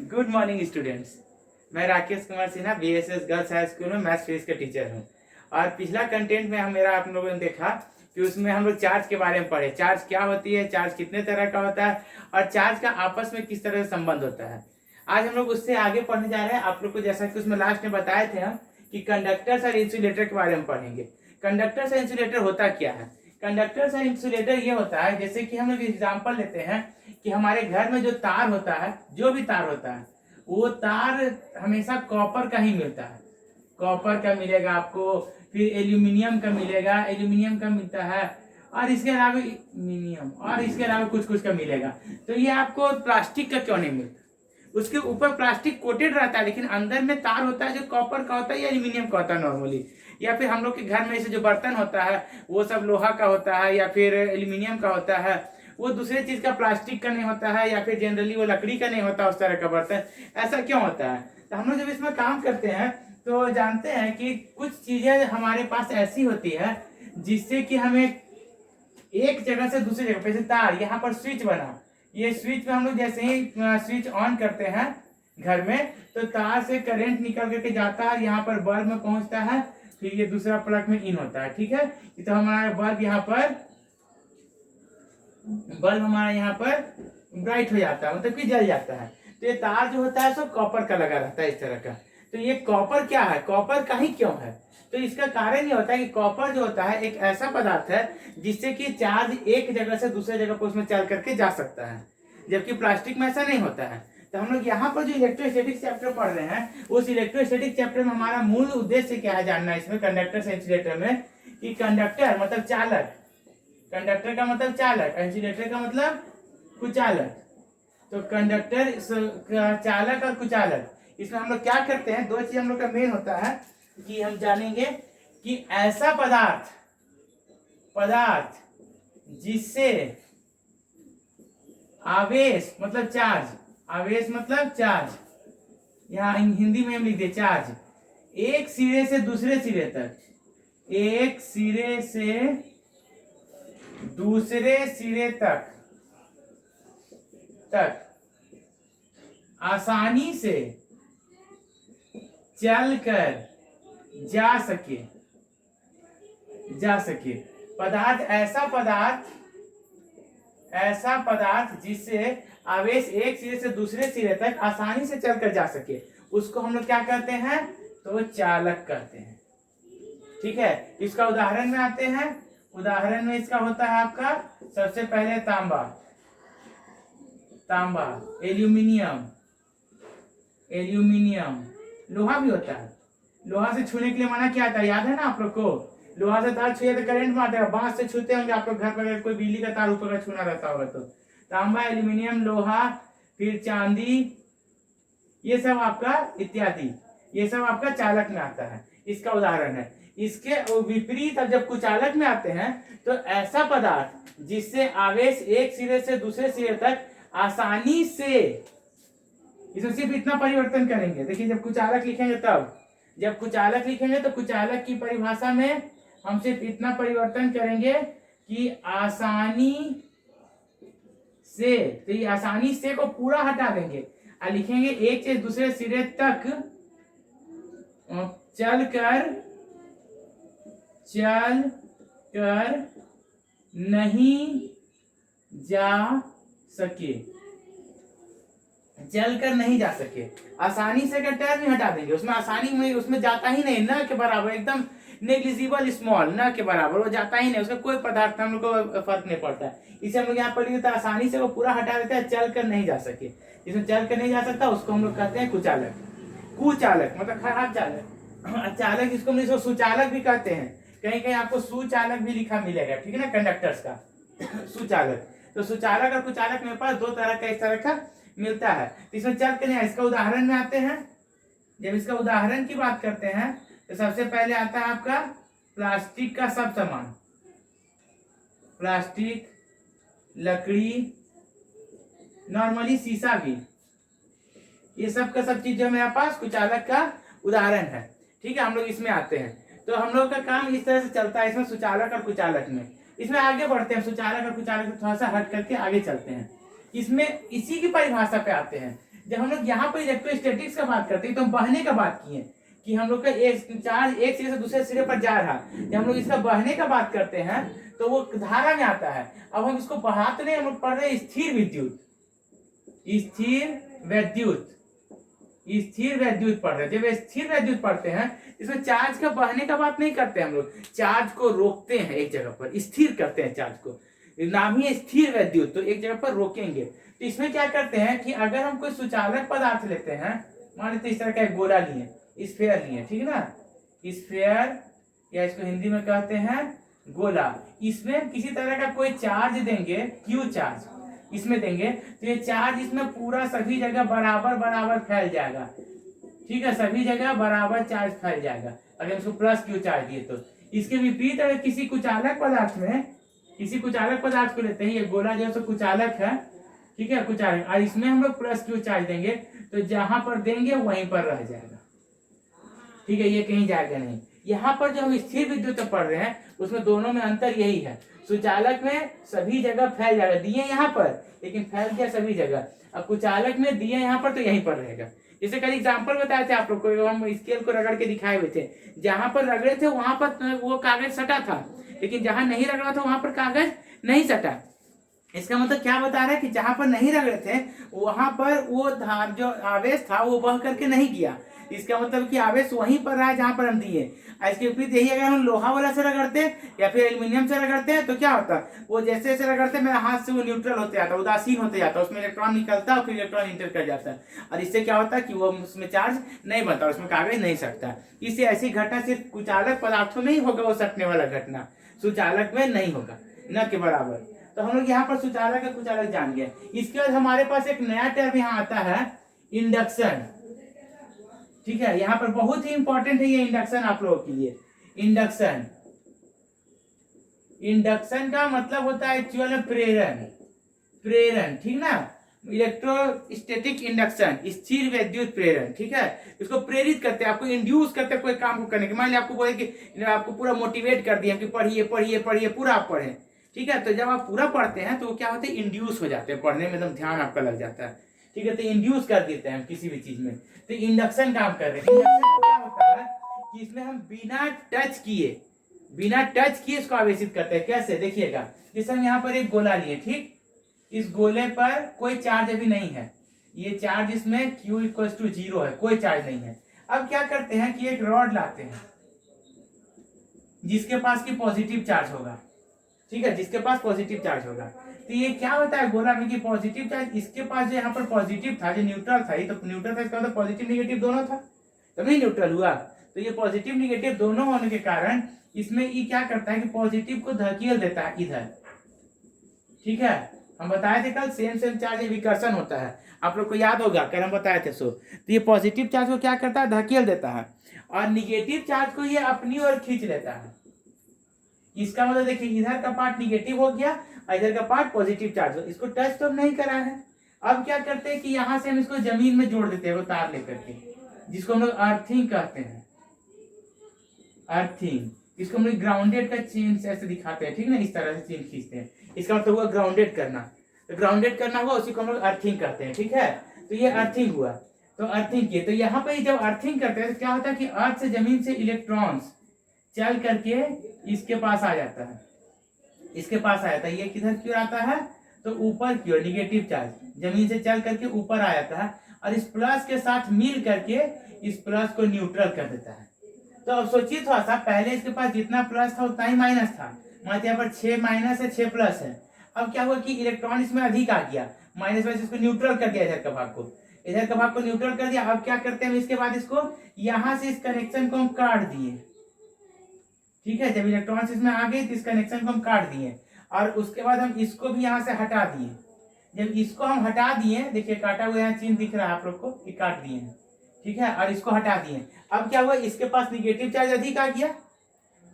Good morning students. मैं Rakesh Kumar Sinha BSS girls high school में maths physics का टीचर हूँ। और पिछला कंटेंट में मेरा आप लोगों ने देखा कि उसमें हम लोग चार्ज के बारे में पढ़े। चार्ज क्या होती है, चार्ज कितने तरह का होता है और चार्ज का आपस में किस तरह से संबंध होता है। आज हम लोग उससे आगे पढ़ने जा रहे हैं। आप लोग को जैसा कि उसमें लास्ट में बताए थे हम कि कंडक्टर्स और इंसुलेटर के बारे में पढ़ेंगे। कंडक्टर्स और इंसुलेटर होता क्या है? कंडक्टर्स और इंसुलेटर ये होता है, जैसे कि हम लोग एग्जाम्पल लेते हैं कि हमारे घर में जो तार होता है, जो भी तार होता है, वो तार हमेशा कॉपर का ही मिलता है। कॉपर का मिलेगा आपको, फिर एल्यूमिनियम का मिलेगा, एल्यूमिनियम का मिलता है, और इसके अलावा मिनियम, और इसके अलावा कुछ कुछ का मिलेगा। तो ये आपको प्लास्टिक का क्यों नहीं मिलता? उसके ऊपर प्लास्टिक कोटेड रहता है, लेकिन अंदर में तार होता है जो कॉपर का होता है या एल्यूमिनियम का होता है नॉर्मली। या फिर हम लोग के घर में ऐसे जो बर्तन होता है वो सब लोहा का होता है या फिर एल्यूमिनियम का होता है, वो दूसरे चीज का, प्लास्टिक का नहीं होता है, या फिर जनरली वो लकड़ी का नहीं होता उस तरह का बर्तन। ऐसा क्यों होता है? तो हम लोग जब इसमें काम करते हैं तो जानते हैं कि कुछ चीजें हमारे पास ऐसी होती है जिससे कि हमें एक जगह से दूसरी जगह, जैसे तार, यहाँ पर स्विच बना, ये स्विच में हम लोग जैसे ही स्विच ऑन करते हैं घर में तो तार से करंट निकल करके जाता है, यहाँ पर बल्ब में पहुंचता है, फिर ये दूसरा प्लग में इन होता है। ठीक है, तो हमारा बल्ब यहाँ पर ब्राइट हो जाता है, मतलब कि जल जाता है। तो ये तार जो होता है सब कॉपर का लगा रहता है इस तरह का। तो ये कॉपर क्या है, कॉपर का ही क्यों है? तो इसका कारण ये होता है कि कॉपर जो होता है एक ऐसा पदार्थ है जिससे कि चार्ज एक जगह से दूसरे जगह पर उसमें चल करके जा सकता है, जबकि प्लास्टिक में ऐसा नहीं होता है। तो हम लोग यहाँ पर जो इलेक्ट्रोस्टैटिक्स चैप्टर पढ़ रहे हैं, उस इलेक्ट्रोस्टैटिक चैप्टर में हमारा मूल उद्देश्य क्या है जानना है इसमें, कंडक्टर से इंसुलेटर में, कि कंडक्टर मतलब चालक, कंडक्टर का मतलब चालक, इंसुलेटर का मतलब कुचालक। तो कंडक्टर चालक और कुचालक, इसमें हम लोग क्या करते हैं, दो चीज हम लोग का मेन होता है कि हम जानेंगे कि ऐसा पदार्थ जिससे आवेश मतलब चार्ज, आवेश मतलब चार्ज, यहाँ हिंदी में हम लिख दे चार्ज, एक सिरे से दूसरे सिरे तक, एक सिरे से दूसरे सिरे तक आसानी से चलकर जा सके पदार्थ, ऐसा पदार्थ जिससे आवेश एक सिरे से दूसरे सिरे तक आसानी से चलकर जा सके, उसको हम लोग क्या कहते हैं? तो चालक कहते हैं। ठीक है, इसका उदाहरण में आते हैं। उदाहरण में इसका होता है आपका सबसे पहले तांबा, एल्यूमिनियम, लोहा भी होता है। लोहा से छूने के लिए मना किया था, याद है ना आप लोग को? लोहा से तार छुए तो करंट मारता है। बांस से छूते होंगे आप लोग घर पर, कोई बिजली का तार ऊपर का छूना रहता होगा तो। तांबा, एल्यूमिनियम, लोहा, फिर चांदी, ये सब आपका इत्यादि, ये सब आपका चालक में आता है। इसका उदाहरण है। इसके विपरीत अब जब कुचालक में आते हैं तो ऐसा पदार्थ जिससे आवेश एक सिरे से दूसरे सिरे तक आसानी से, इसमें सिर्फ इतना परिवर्तन करेंगे। देखिए, जब कुचालक लिखेंगे तो कुचालक की परिभाषा में हम सिर्फ इतना परिवर्तन करेंगे कि आसानी से, तो ये आसानी से को पूरा हटा देंगे और लिखेंगे एक से दूसरे सिरे तक चलकर नहीं जा सके, चलकर नहीं जा सके। आसानी से का टर्म ही हटा देंगे, उसमें आसानी में उसमें जाता ही नहीं, न के बराबर, एकदम नेग्लिजिबल स्मॉल, न के बराबर, वो जाता ही नहीं, उसका कोई पदार्थ हम लोग को फर्क नहीं पड़ता है। इसे हम लोग यहाँ पढ़ेंगे तो आसानी से वो पूरा हटा देता है, चल कर नहीं जा सके। जिसमें चल कर नहीं जा सकता उसको हम लोग कहते हैं कुचालक मतलब खराब चालक। चालक इसको हम लोग सुचालक भी कहते हैं, कहीं कहीं आपको सुचालक भी लिखा मिलेगा। ठीक है ना, कंडक्टर्स का सुचालक। तो सुचालक और कुचालक मेरे पास दो तरह का इस तरह का मिलता है। तो इसमें चल के नहीं, इसका उदाहरण में आते हैं। जब इसका उदाहरण की बात करते हैं तो सबसे पहले आता है आपका प्लास्टिक का सब सामान, प्लास्टिक, लकड़ी, नॉर्मली शीशा भी, ये सब का सब चीज जो मेरे पास कुचालक का उदाहरण है। ठीक है, हम लोग इसमें आते हैं। तो हम लोग का काम इस तरह से चलता है इसमें, सुचालक और कुचालक में। इसमें आगे बढ़ते हैं, सुचालक और कुचालक थोड़ा सा हट करके आगे चलते हैं। इसमें इसी की परिभाषा पे आते हैं। जब हम लोग यहाँ पर इलेक्ट्रोस्टैटिक्स का बात करते हैं तो हम बहने का बात किए कि हम लोग का एक चार्ज एक सिरे से दूसरे सिरे पर जा रहा, जब हम लोग इसका बहने का बात करते हैं तो वो धारा में आता है। अब हम इसको बढ़ाते नहीं, हम लोग पढ़ रहे हैं स्थिर विद्युत, स्थिर विद्युत, स्थिर विद्युत पढ़ रहे हैं। जब स्थिर विद्युत पढ़ते हैं इसमें चार्ज का बहने का बात नहीं करते हम लोग, चार्ज को रोकते हैं एक जगह पर, स्थिर करते हैं चार्ज को, नाम ही स्थिर विद्युत, तो एक जगह पर रोकेंगे। तो इसमें क्या करते हैं कि अगर हम कोई सुचालक पदार्थ लेते हैं, मान लेते इस तरह का एक गोला लिए, स्फेयर लिए, ठीक है ना, स्फेयर या इसको हिंदी में कहते हैं गोला, इसमें किसी तरह का कोई चार्ज देंगे, क्यू चार्ज इसमें देंगे, तो ये चार्ज इसमें पूरा सभी जगह बराबर बराबर फैल जाएगा, ठीक है, सभी जगह बराबर चार्ज फैल जाएगा अगर इसको प्लस क्यू चार्ज दिए तो। इसके विपरीत अगर किसी कुचालक पदार्थ में, किसी कुचालक पदार्थ को लेते हैं, ये गोला जो है कुचालक है, ठीक है, कुचालक, और इसमें हम लोग प्लस क्यू चार्ज देंगे तो जहां पर देंगे वहीं पर रह जाएगा, ठीक है, ये कहीं जाएगा नहीं। यहाँ पर जो हम स्थिर विद्युत पढ़ रहे हैं उसमें दोनों में अंतर यही है, सुचालक में सभी जगह फैल जाएगा, दिए यहाँ पर लेकिन फैल गया सभी जगह, अब कुचालक में दिए यहाँ पर तो यहीं पर रहेगा। जैसे कल एग्जाम्पल बताए थे आप लोग को, हम स्केल को रगड़ के दिखाए हुए थे, जहां पर रगड़े थे वहां पर वो कागज सटा था, लेकिन जहां नहीं रगड़ा था वहां पर कागज नहीं सटा। इसका मतलब क्या बता रहा है कि जहां पर नहीं रगड़े थे वहां पर वो धार जो आवेश था वो बह करके नहीं गया, इसका मतलब कि आवेश वहीं पर रहा जहां पर हम दिए। इसके विपरीत यही अगर हम लोहा वाला से रगड़ते या फिर एल्यूमिनियम से रगड़ते हैं तो क्या होता, वो जैसे जैसे रगड़ते मेरे हाथ से वो न्यूट्रल होते जाता, उदासीन होते जाता, उसमें इलेक्ट्रॉन निकलता और फिर इलेक्ट्रॉन इंटर कर जाता है, और इससे क्या होता है कि वो उसमें चार्ज नहीं बनता, उसमें कागज नहीं सकता। इससे ऐसी घटना सिर्फ कुचालक पदार्थों में ही होगा, वो सटने वाला घटना सुचालक में नहीं होगा, न के बराबर। तो हम लोग यहाँ पर सुचालक का कुचालक जान गए। इसके बाद हमारे पास एक नया टर्म यहाँ आता है, इंडक्शन, ठीक है, यहाँ पर बहुत ही इंपॉर्टेंट है ये इंडक्शन आप लोगों के लिए। इंडक्शन, इंडक्शन का मतलब होता है एक्चुअल में प्रेरण, प्रेरण, ठीक ना, इलेक्ट्रोस्टैटिक इंडक्शन, स्थिर विद्युत प्रेरण, ठीक है, इसको प्रेरित करते हैं, आपको इंड्यूस करते हैं कोई काम को करने के। मान लिया आपको बोले कि आपको पूरा मोटिवेट कर दिया कि पढ़िए पढ़िए पढ़िए, पूरा आप पढ़ें, ठीक है, तो जब आप पूरा पढ़ते हैं तो क्या होता है, इंड्यूस हो जाते हैं, पढ़ने में एकदम ध्यान आपका लग जाता है, ठीक है, तो इंड्यूस कर देते हैं हम किसी भी चीज में, तो इंडक्शन काम कर रहे हैं। इंडक्शन क्या होता है कि इसमें हम बिना टच किए इसको आवेशित करते हैं। कैसे, देखिएगा, जैसे हम यहाँ पर एक गोला लिए, ठीक, इस गोले पर कोई चार्ज अभी नहीं है, ये चार्ज इसमें Q = 0 है, कोई चार्ज नहीं है। अब क्या करते हैं कि एक रॉड लाते हैं जिसके पास की पॉजिटिव चार्ज होगा, ठीक है, जिसके पास पॉजिटिव चार्ज होगा, तो ये क्या होता है गोला में कि पॉजिटिव चार्ज इसके पास जो यहाँ पर पॉजिटिव था, जो न्यूट्रल था, ये तो न्यूट्रल था, इसका मतलब पॉजिटिव निगेटिव दोनों था, तब नहीं न्यूट्रल हुआ। तो ये पॉजिटिव निगेटिव दोनों होने के कारण इसमें ये क्या करता है कि पॉजिटिव को धकेल देता है इधर, ठीक है, हम बताए थे कल सेम सेम चार्ज विकर्षण होता है, आप लोग को याद होगा कल हम बताए थे। सो तो ये पॉजिटिव चार्ज को क्या करता है, धकेल देता है, और निगेटिव चार्ज को ये अपनी ओर खींच लेता है। इसका मतलब देखिए इधर का पार्ट निगेटिव हो गया और इधर का पार्ट पॉजिटिव चार्ज हो, इसको टच तो हम नहीं करा है। अब क्या करते हैं कि यहाँ से हम इसको जमीन में जोड़ देते हैं, वो तार लेकर के, जिसको हम लोग अर्थिंग कहते हैं, अर्थिंग, इसको हम लोग ग्राउंडेड का चेन ऐसे दिखाते हैं, ठीक ना, इस तरह से चेन खींचते हैं, इसका मतलब हुआ ग्राउंडेड करना, तो ग्राउंडेड करना हुआ उसी को हम लोग अर्थिंग करते हैं, ठीक है, तो ये अर्थिंग हुआ, तो अर्थिंग किए, तो यहाँ पे जब अर्थिंग करते हैं तो क्या होता है कि अर्थ से जमीन से इलेक्ट्रॉन्स चल करके इसके पास आ जाता है, इसके पास आ जाता है, ये किधर की ओर आता है, तो ऊपर की ओर, निगेटिव चार्ज जमीन से चल करके ऊपर आ जाता है, और इस प्लस के साथ मिल करके इस प्लस को न्यूट्रल कर देता है। तो अब सोचिए थोड़ा सा, पहले इसके पास जितना प्लस था उतना ही माइनस था, मान यहाँ पर 6 माइनस है 6 प्लस है। अब क्या हुआ कि इलेक्ट्रॉन इसमें अधिक आ गया, माइनस में इसको न्यूट्रल कर दिया, इधर का भाग को, इधर का भाग को न्यूट्रल कर दिया। अब क्या करते हैं, इसके बाद इसको यहाँ से इस कनेक्शन को हम काट दिए, ठीक है, जब इलेक्ट्रॉन्स इसमें आ गए तो इस कनेक्शन को हम काट दिए, और उसके बाद हम इसको भी यहाँ से हटा दिए। जब इसको हम हटा दिए, देखिए काटा हुआ यहाँ चिन्ह दिख रहा है आप लोग को कि काट दिए हैं, ठीक है, और इसको हटा दिए। अब क्या हुआ, इसके पास निगेटिव चार्ज अधिक आ गया,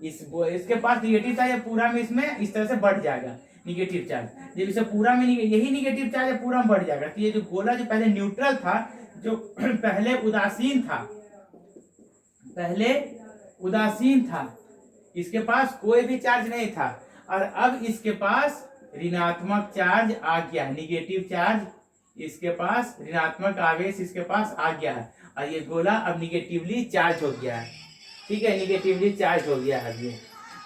इसके पास निगेटिव चार्ज पूरा में इसमें इस तरह से बढ़ जाएगा निगेटिव चार्ज, जब इसे पूरा में यही निगेटिव चार्ज है पूरा में बढ़ जाएगा, तो ये जो गोला जो पहले न्यूट्रल था, जो पहले उदासीन था, पहले उदासीन था, इसके पास कोई भी चार्ज नहीं था, और अब इसके पास ऋणात्मक चार्ज आ गया, निगेटिव चार्ज इसके पास ऋणात्मक आवेश इसके पास आ गया है और ये गोला अब निगेटिवली चार्ज हो गया है। ठीक है, निगेटिवली चार्ज हो गया है ये।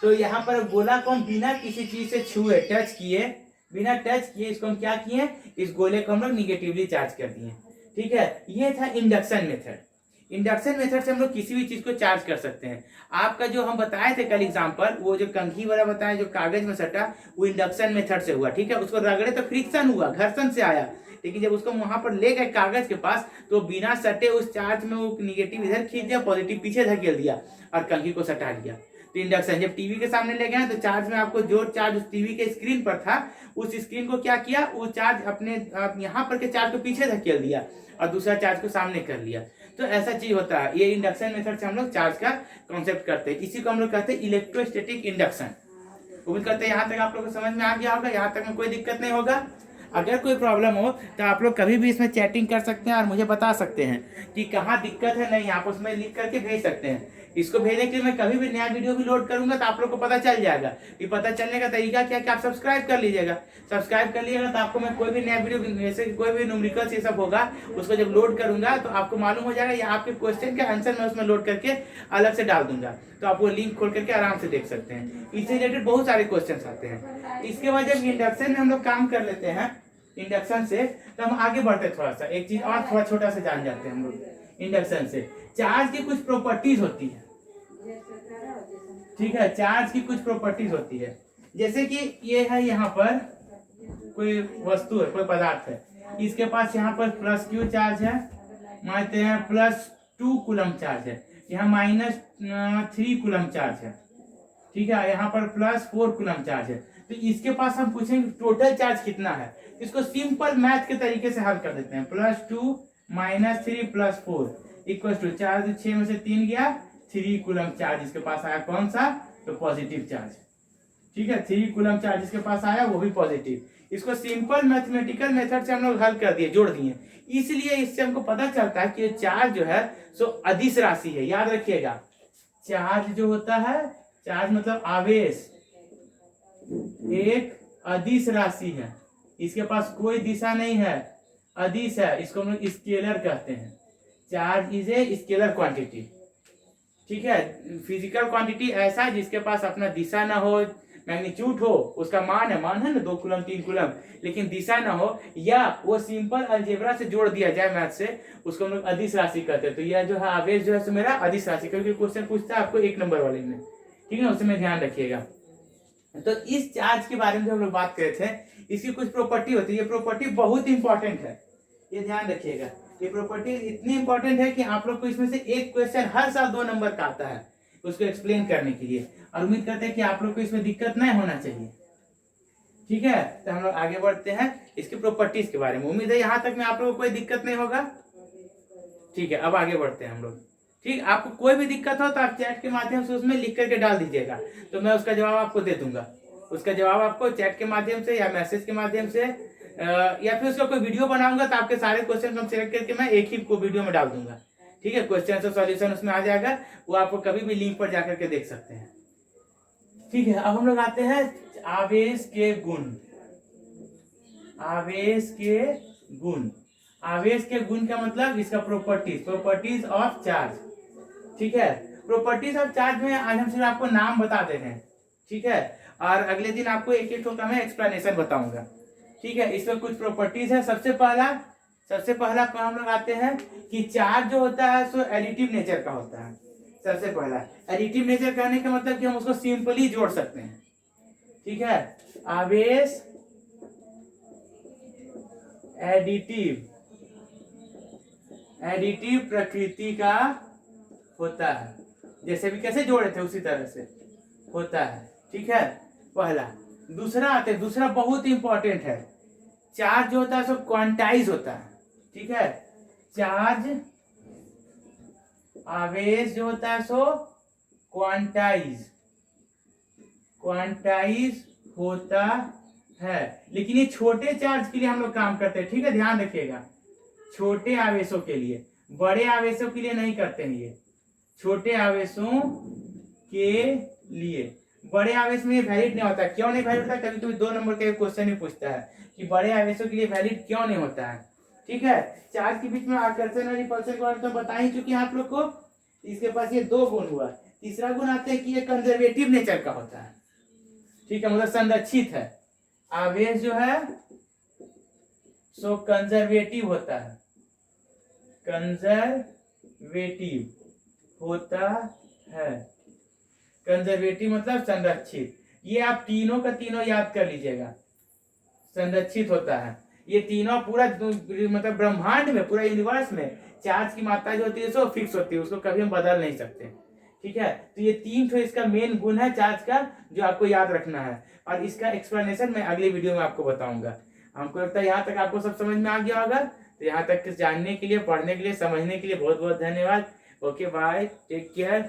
तो यहाँ पर गोला को हम बिना किसी चीज से छुए, टच किए, बिना टच किए इसको हम क्या किए, इस गोले को हम लोग निगेटिवली चार्ज कर दिए। ठीक है, ये था इंडक्शन मेथड। इंडक्शन मेथड से हम लोग किसी भी चीज को चार्ज कर सकते हैं। आपका जो हम बताए थे कल एग्जांपल, वो जो कंघी वाला बताया जो कागज में सटा, वो इंडक्शन मेथड से हुआ। ठीक है, उसको रगड़े तो फ्रिक्शन हुआ, घर्षण से आया, लेकिन जब उसको वहां पर ले गए कागज के पास तो बिना सटे उस चार्ज में वो निगेटिव इधर खींच दिया, पॉजिटिव पीछे धकेल दिया और कंघी को सटा लिया। तो इंडक्शन जब टीवी के सामने ले गए तो चार्ज में आपको जो चार्ज उस टीवी के स्क्रीन पर था, उस स्क्रीन को क्या किया, वो चार्ज अपने यहाँ पर के चार्ज को पीछे धकेल दिया और दूसरा चार्ज को सामने कर लिया। तो ऐसा चीज होता है। ये इंडक्शन मेथड से हम लोग चार्ज का कॉन्सेप्ट करते हैं। इसी को हम लोग कहते हैं इलेक्ट्रोस्टैटिक इंडक्शन। उम्मीद करते हैं यहाँ तक आप लोग को समझ में आ गया होगा, यहाँ तक में कोई दिक्कत नहीं होगा। अगर कोई प्रॉब्लम हो तो आप लोग कभी भी इसमें चैटिंग कर सकते हैं और मुझे बता सकते हैं कि कहाँ दिक्कत है, नहीं आप उसमें लिख करके भेज सकते हैं। इसको भेजने के लिए मैं कभी भी नया वीडियो भी लोड करूंगा तो आप लोग को पता चल जाएगा। ये पता चलने का तरीका क्या है कि आप सब्सक्राइब कर लीजिएगा। सब्सक्राइब कर लीजिएगा तो आपको मैं कोई भी नया वीडियो, जैसे कोई भी न्यूमेरिकल्स ये सब होगा, उसको जब लोड करूंगा तो आपको मालूम हो जाएगा, या आपके क्वेश्चन का आंसर मैं उसमें लोड करके अलग से डाल दूंगा, तो आप वो लिंक खोल करके आराम से देख सकते हैं। इससे रिलेटेड बहुत सारे क्वेश्चन आते हैं। इसके बाद जब इंडक्शन में हम लोग काम कर लेते हैं इंडक्शन से, तो हम आगे बढ़ते थोड़ा सा, एक चीज और थोड़ा छोटा सा जान जाते हैं हम लोग इंडक्शन से। चार्ज की कुछ प्रॉपर्टीज होती है। ठीक है, चार्ज की कुछ प्रॉपर्टीज होती है, जैसे कि ये है, यहाँ पर कोई वस्तु है, कोई पदार्थ है, इसके पास यहाँ पर प्लस क्यू चार्ज है, मानते हैं +2 कूलम चार्ज है, यहाँ -3 कूलम चार्ज है। ठीक है, यहाँ पर +4 कूलम चार्ज है। तो इसके पास हम पूछेंगे टोटल चार्ज कितना है। इसको सिंपल मैथ के तरीके से हल कर देते हैं। +2 -3 +4 = 4 6 में से 3 गया, 3 कूलम चार्ज इसके पास आया। कौन सा, तो पॉजिटिव चार्ज। ठीक है, 3 कूलम चार्ज इसके पास आया, वो भी पॉजिटिव। इसको सिंपल मैथमेटिकल मेथड से हम लोग हल कर दिए, जोड़ दिए। इसलिए इससे हमको पता चलता है कि चार्ज जो है सो अदिश राशि है। याद रखिएगा, चार्ज जो होता है, चार्ज मतलब आवेश, एक अदिश राशि है। इसके पास कोई दिशा नहीं है, अदिश है। इसको हम लोग स्केलर कहते हैं। Charge is a scalar quantity. ठीक है, फिजिकल क्वांटिटी ऐसा है जिसके पास अपना दिशा ना हो, मैग्नीट्यूड हो, उसका मान है ना 2 कूलम 3 कूलम, लेकिन दिशा ना हो, या वो सिंपल अलजेब्रा से जोड़ दिया जाए मैथ से, उसको हम लोग अदिश राशि कहते हैं। तो यह जो है आवेश जो है सो मेरा अदिश राशि, क्योंकि क्वेश्चन पूछता है आपको 1 नंबर वाले में। ठीक है, उसमें ध्यान रखिएगा। तो इस चार्ज के बारे में जो हम लोग बात कर रहे थे, इसकी कुछ प्रॉपर्टी होती है। ये प्रॉपर्टी बहुत इंपॉर्टेंट है, ये ध्यान रखिएगा। ये प्रॉपर्टी इतनी इंपॉर्टेंट है कि आप लोग को इसमें से एक क्वेश्चन हर साल 2 नंबर का आता है उसको एक्सप्लेन करने के लिए, और उम्मीद करते हैं कि आप लोग को इसमें दिक्कत नहीं होना चाहिए। ठीक है, तो हम लोग आगे बढ़ते हैं इसकी प्रॉपर्टीज के बारे में। उम्मीद है यहाँ तक में आप लोगों को कोई दिक्कत नहीं होगा। ठीक है, अब आगे बढ़ते हैं हम लोग। ठीक, आपको कोई भी दिक्कत हो तो आप चैट के माध्यम से उसमें लिख करके डाल दीजिएगा, तो मैं उसका जवाब आपको दे दूंगा। उसका जवाब आपको चैट के माध्यम से या मैसेज के माध्यम से, या फिर उसका कोई वीडियो बनाऊंगा तो आपके सारे क्वेश्चन हम सिलेक्ट करके मैं एक ही को वीडियो में डाल दूंगा। ठीक है, क्वेश्चन और सॉल्यूशन उसमें आ जाएगा, वो आपको कभी भी लिंक पर जाकर के देख सकते हैं। ठीक है, अब हम लोग आते हैं आवेश के गुण। आवेश के गुण, आवेश के गुण का मतलब इसका प्रॉपर्टीज ऑफ चार्ज। ठीक है, प्रॉपर्टीज ऑफ चार्ज में आज हम सिर्फ आपको नाम बता दे रहे हैं। ठीक है, और अगले दिन आपको एक एक का मैं एक्सप्लेनेशन बताऊंगा। ठीक है, इसमें कुछ प्रॉपर्टीज है। सबसे पहला हम लोग आते हैं कि चार्ज जो होता है सो एडिटिव नेचर का होता है। सबसे पहला एडिटिव नेचर कहने का मतलब कि हम उसको सिंपली जोड़ सकते हैं। ठीक है, आवेश एडिटिव प्रकृति का होता है। जैसे भी कैसे जोड़े थे उसी तरह से होता है। ठीक है, पहला। दूसरा बहुत इंपॉर्टेंट है, चार्ज जो होता है सो क्वांटाइज होता है। ठीक है, चार्ज आवेश जो होता है सो क्वांटाइज होता है, लेकिन ये छोटे चार्ज के लिए हम लोग काम करते हैं। ठीक है, ध्यान रखिएगा, छोटे आवेशों के लिए, बड़े आवेशों के लिए नहीं करते हैं। ये छोटे आवेशों के लिए, बड़े आवेश में ये वैलिड नहीं होता। क्यों नहीं वैलिड होता? कभी कभी 2 नंबर का क्वेश्चन ही पूछता है कि बड़े आवेशों के लिए वैलिड क्यों नहीं होता है। ठीक है। चार्ज के बीच में आकर्षण और रिपल्सन के बारे में तो बता ही चुके हैं आप लोग को। इसके पास ये 2 गुण हुआ। तीसरा गुण आते हैं कि ये कंजर्वेटिव नेचर का होता है, ठीक है, मतलब संरक्षित है। आवेश जो है सो कंजर्वेटिव होता है, कंजर्वेटिव होता है। कंजर्वेटिव मतलब संरक्षित। ये आप तीनों का तीनों याद कर लीजिएगा, संरक्षित होता है। ये तीनों पूरा मतलब ब्रह्मांड में, पूरा यूनिवर्स में चार्ज की मात्रा जो होती है सो फिक्स होती है, उसको कभी हम बदल नहीं सकते, ठीक है। तो ये 3 तो इसका मेन गुण है चार्ज का, जो आपको याद रखना है। और इसका एक्सप्लेनेशन मैं अगली वीडियो में आपको बताऊंगा। हमको लगता है यहाँ तक आपको सब समझ में आ गया होगा। तो यहाँ तक जानने के लिए, पढ़ने के लिए, समझने के लिए बहुत बहुत धन्यवाद। Okay bye, take care.